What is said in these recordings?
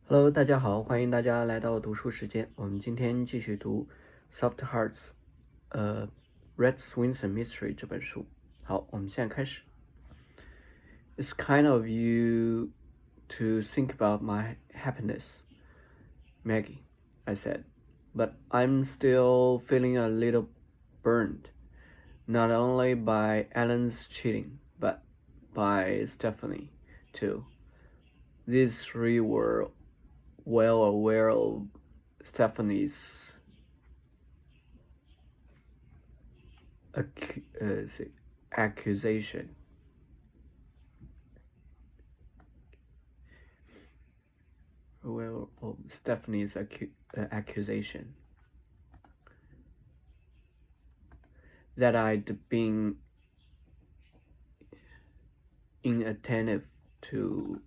Hello，大家好，欢迎大家来到读书时间。我们今天继续读《Soft Hearts》Rett Swinson Mystery 这本书。好，我们现在开始。It's kind of you to think about my happiness, Maggie, I said, but I'm still feeling a little burned, not only by Alan's cheating, but by Stephanie, too. These three were well aware of Stephanie's accusation. Well, of Stephanie's accusation that I'd been inattentive to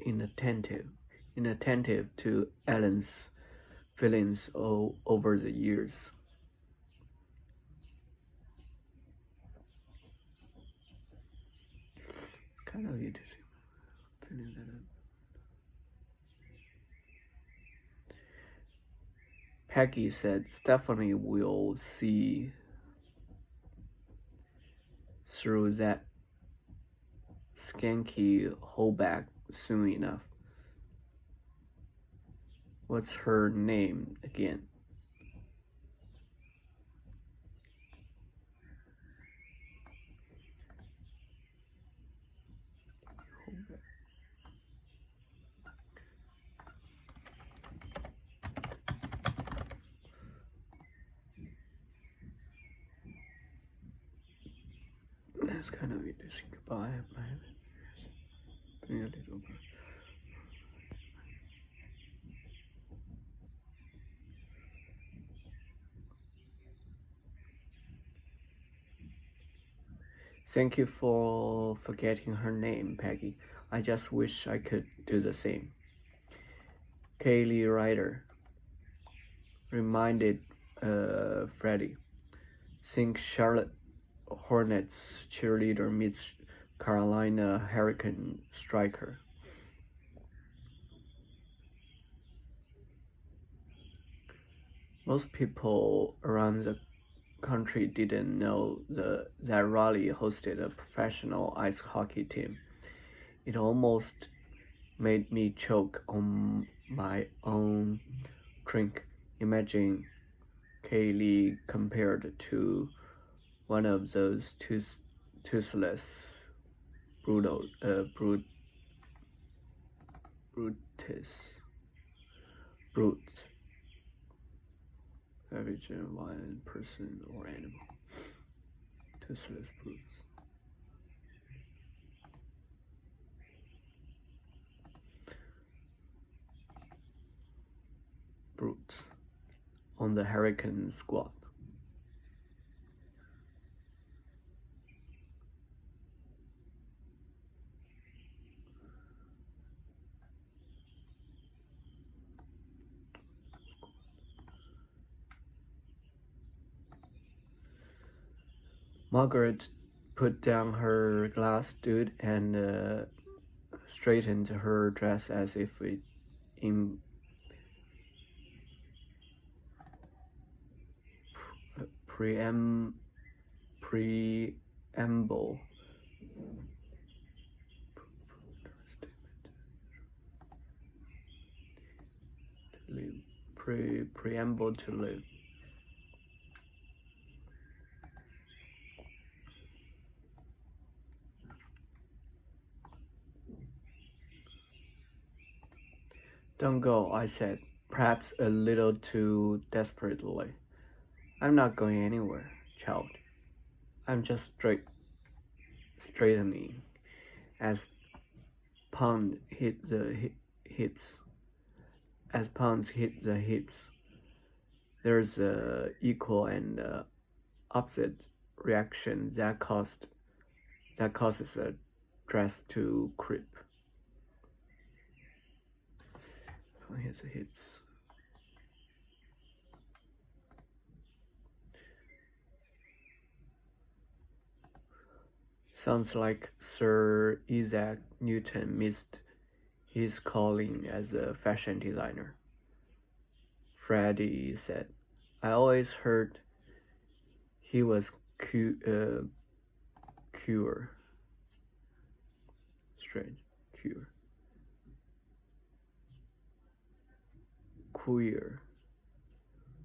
inattentive to Ellen's feelings over the years. Kind of you feeling that Peggy said Stephanie will see through that skanky holdback soon enough. What's her name again? That's kind of interesting. Goodbye. Feeling a little bit. Thank you for forgetting her name, Peggy. I just wish I could do the same. Kaylee Ryder reminded Freddie. Think Charlotte Hornets cheerleader meets Carolina Hurricane striker. Most people around the country didn't know that Raleigh hosted a professional ice hockey team. It almost made me choke on my own drink. Imagine Kaylee compared to one of those toothless brutes, savage and violent person or animal. Toothless brutes. Brutes on the Hurricane squad. Margaret put down her glass dude and straightened her dress as if it in preamble preamble to live. Don't go, I said, perhaps a little too desperately. I'm not going anywhere, child. I'm just straightening as pounds hit the hips. There's a equal and opposite reaction that causes a dress to creep. Here's the hips. Sounds like Sir Isaac Newton missed his calling as a fashion designer. Freddie said, I always heard he was queer. Strange. Queer.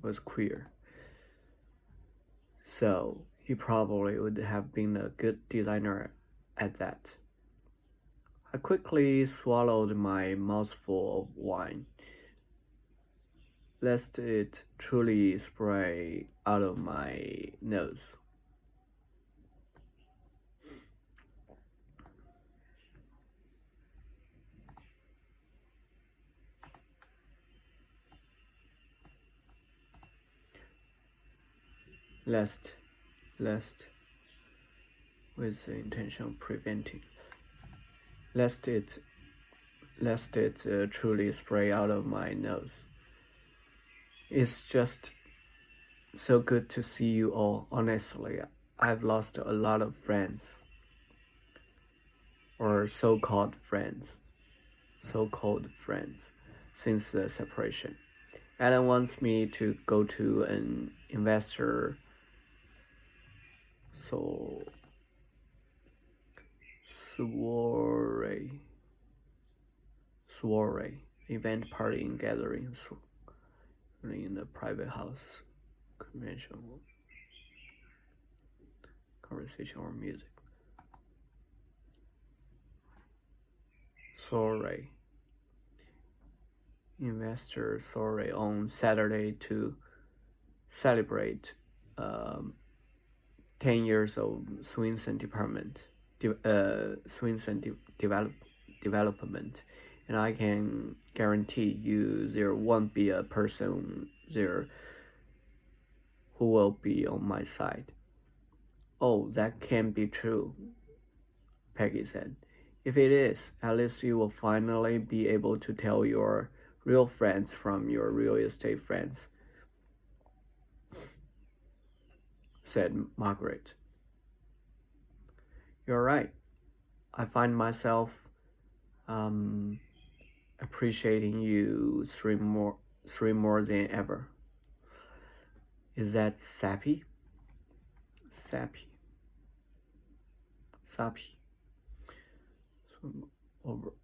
Was queer. So he probably would have been a good designer at that. I quickly swallowed my mouthful of wine, lest it truly spray out of my nose. Lest, with the intention of preventing, lest it truly spray out of my nose. It's just so good to see you all. Honestly, I've lost a lot of friends, or so-called friends, since the separation. Alan wants me to go to an investor soiree event party and gathering in a private house, convention, conversation or music. Soiree. Investor soiree on Saturday to celebrate 10 years of Swinson development, and I can guarantee you there won't be a person there who will be on my side. Oh, that can't be true, Peggy said. If it is, at least you will finally be able to tell your real friends from your real estate friends, said Margaret. You're right. I find myself appreciating you three more than ever. Is that sappy? Sappy.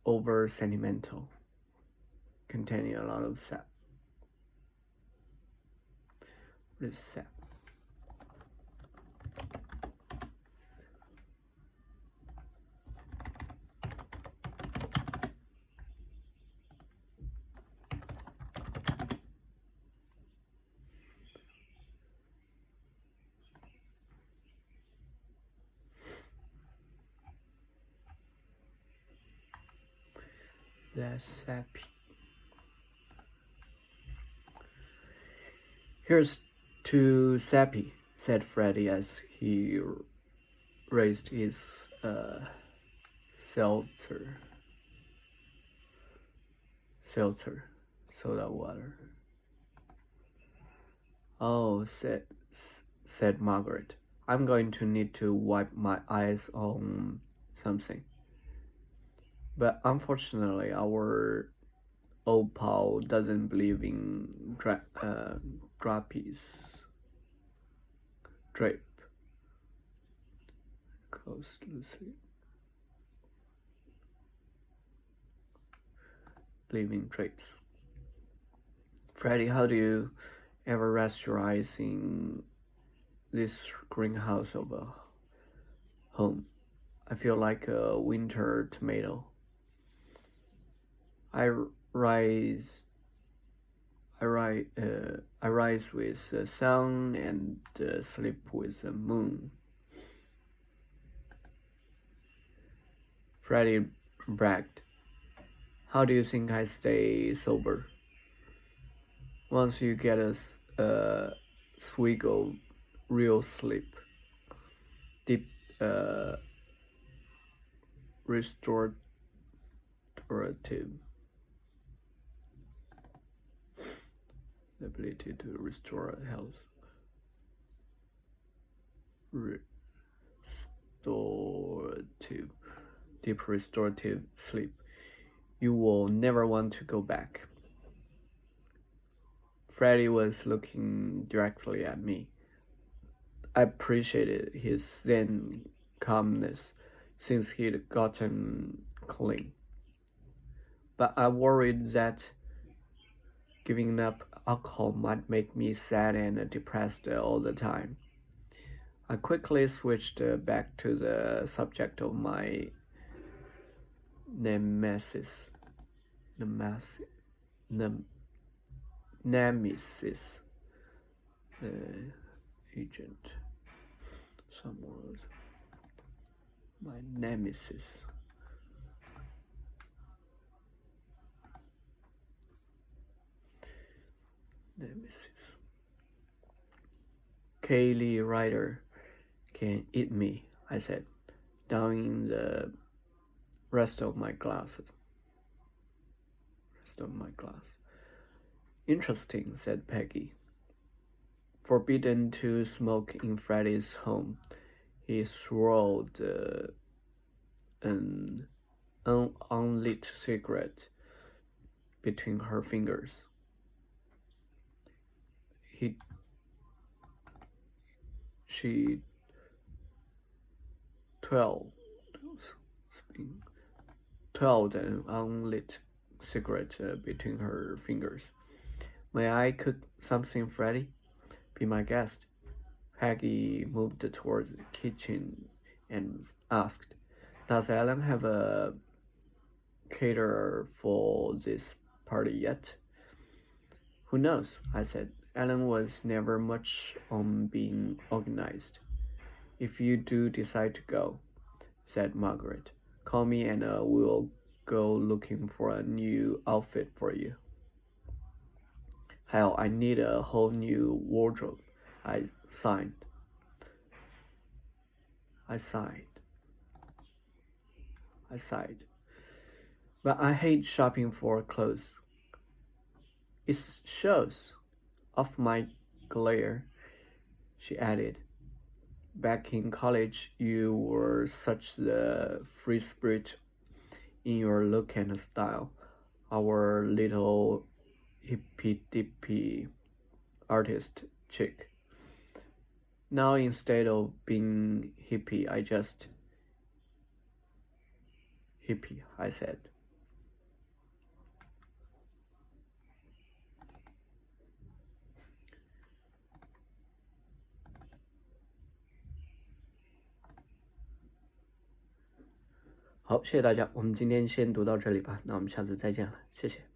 Over sentimental, containing a lot of sap. What is sap? That's sappy. Here's to Sappy, said Freddie as he raised his seltzer soda water. Oh, said Margaret. I'm going to need to wipe my eyes on something. But unfortunately, our old pal doesn't believe in drape. Close loosely. Believe in drapes. Freddie, how do you ever rest your eyes in this greenhouse of a home? I feel like a winter tomato. I rise with the sun and sleep with the moon. Freddie bragged. How do you think I stay sober? Once you get a swig of real sleep, deep restorative. The ability to restore health. Restorative. deep restorative sleep. You will never want to go back. Freddie was looking directly at me. I appreciated his zen calmness since he'd gotten clean. But I worried that giving up alcohol might make me sad and depressed all the time. I quickly switched back to the subject of my nemesis, agent. Someone, my nemesis. Kaylee Ryder can eat me, I said, downing the rest of my glass. Interesting, said Peggy. Forbidden to smoke in Freddie's home. He swirled an unlit cigarette between her fingers. She twirled an unlit cigarette between her fingers. May I cook something, Freddie? Be my guest. Peggy moved towards the kitchen and asked, Does Ellen have a caterer for this party yet? Who knows, I said. Ellen was never much on being organized. If you do decide to go, said Margaret, call me and we'll go looking for a new outfit for you. Hell, I need a whole new wardrobe, I sighed. But I hate shopping for clothes. It shows off my glare, she added. Back in college, you were such the free spirit in your look and style. Our little hippy-dippy artist chick. Now instead of being hippie, I just hippie, I said.好，谢谢大家，我们今天先读到这里吧，那我们下次再见了，谢谢。